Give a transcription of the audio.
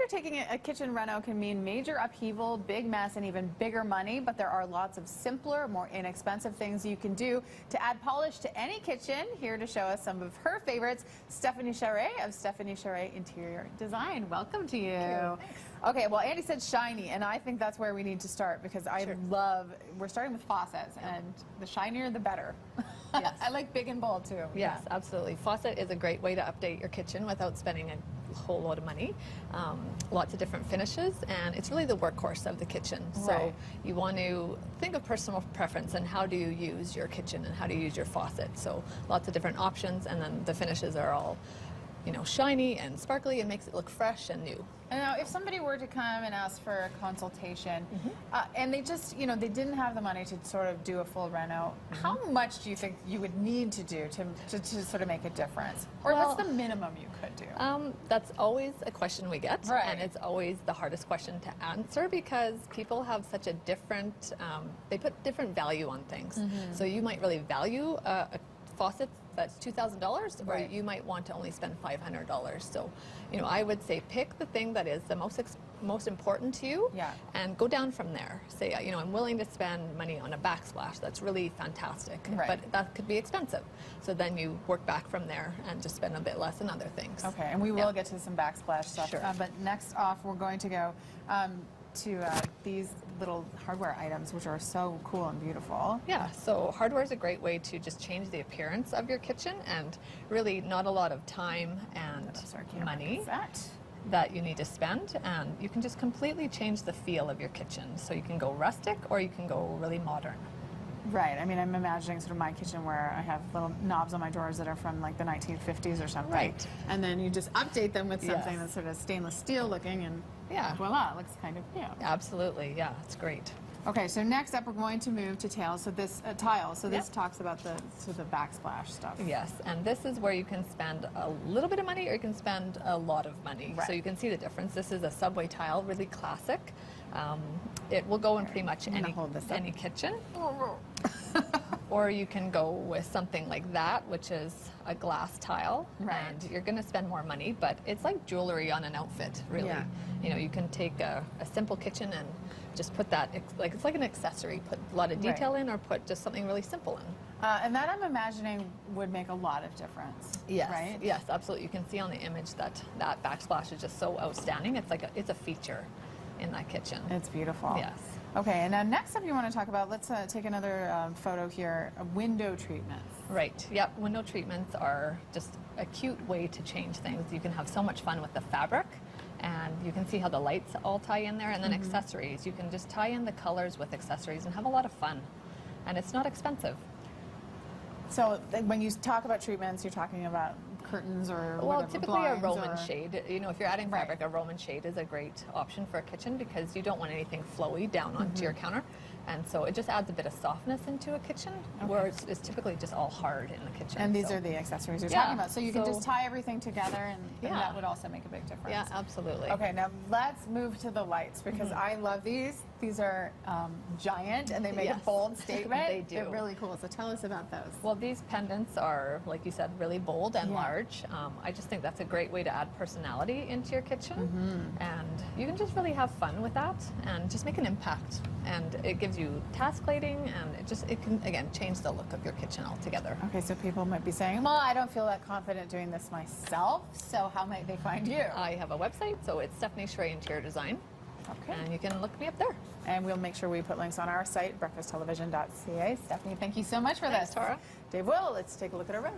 After taking a kitchen reno can mean major upheaval, big mess, and even bigger money, but there are lots of simpler, more inexpensive things you can do to add polish to any kitchen. Here to show us some of her favorites, Stephanie Charest of Stephanie Charest Interior Design. Welcome to you. Okay, well, Andy said shiny, and I think that's where we need to start because I love, we're starting with faucets, and the shinier the better. Yes. I like big and bold too. Yes, absolutely. Faucet is a great way to update your kitchen without spending a whole lot of money. Lots of different finishes, and it's really the workhorse of the kitchen. So you want to think of personal preference and how do you use your kitchen and how do you use your faucet. So lots of different options, and then the finishes are all, you know, shiny and sparkly and makes it look fresh and new. And now, if somebody were to come and ask for a consultation, and they just, you know, they didn't have the money to sort of do a full reno, how much do you think you would need to do to sort of make a difference? Or what's the minimum you could do? That's always a question we get, and it's always the hardest question to answer because people have such a different, they put different value on things. So you might really value a faucet that's $2,000, or you might want to only spend $500. So, you know, I would say pick the thing that is the most important to you, and go down from there. Say, you know, I'm willing to spend money on a backsplash. That's really fantastic, but that could be expensive. So then you work back from there and just spend a bit less on other things. Okay, and we will get to some backsplash stuff. But next off, we're going to go to these little hardware items, which are so cool and beautiful. Yeah, so hardware is a great way to just change the appearance of your kitchen, and really not a lot of time and money that you need to spend, and you can just completely change the feel of your kitchen. So you can go rustic or you can go really modern. Right. I mean, I'm imagining sort of my kitchen where I have little knobs on my doors that are from like the 1950s or something. Right. And then you just update them with something that's sort of stainless steel looking, and voila, it looks kind of new. Absolutely. Yeah, it's great. Okay, so next up we're going to move to tile. So this this talks about the backsplash stuff. Yes, and this is where you can spend a little bit of money or you can spend a lot of money. So you can see the difference. This is a subway tile, really classic. It will go in pretty much any kitchen. Or you can go with something like that, which is a glass tile, and you're going to spend more money, but it's like jewelry on an outfit, really. You know, you can take a simple kitchen and just put that, it's like an accessory, put a lot of detail in, or put just something really simple in. And that, I'm imagining, would make a lot of difference. Yes, right? Yes, absolutely. You can see on the image that that backsplash is just so outstanding. It's like it's a feature in that kitchen. It's beautiful. Yes. Okay, and now next up you want to talk about, let's take another photo here, window treatments. Right, yep, window treatments are just a cute way to change things. You can have so much fun with the fabric, and you can see how the lights all tie in there, and then accessories. You can just tie in the colors with accessories and have a lot of fun, and it's not expensive. So when you talk about treatments, you're talking about curtains or well, typically a Roman shade. You know, if you're adding fabric, a Roman shade is a great option for a kitchen because you don't want anything flowy down onto your counter. And so it just adds a bit of softness into a kitchen, where it's typically just all hard in the kitchen. And these are the accessories you're talking about. So you can just tie everything together, and that would also make a big difference. Yeah, absolutely. Okay, now let's move to the lights, because I love these. These are giant, and they make a bold statement. They do. They're really cool. So tell us about those. Well, these pendants are, like you said, really bold and large. I just think that's a great way to add personality into your kitchen. And you can just really have fun with that and just make an impact. And it gives you task lighting, and it can, again, change the look of your kitchen altogether. Okay, so people might be saying, well, I don't feel that confident doing this myself, so how might they find you? I have a website, so it's Stephanie Charest Interior Design. Okay. And you can look me up there. And we'll make sure we put links on our site, breakfasttelevision.ca. Stephanie, thank you so much for this. Tara. Dave Will, let's take a look at our roads.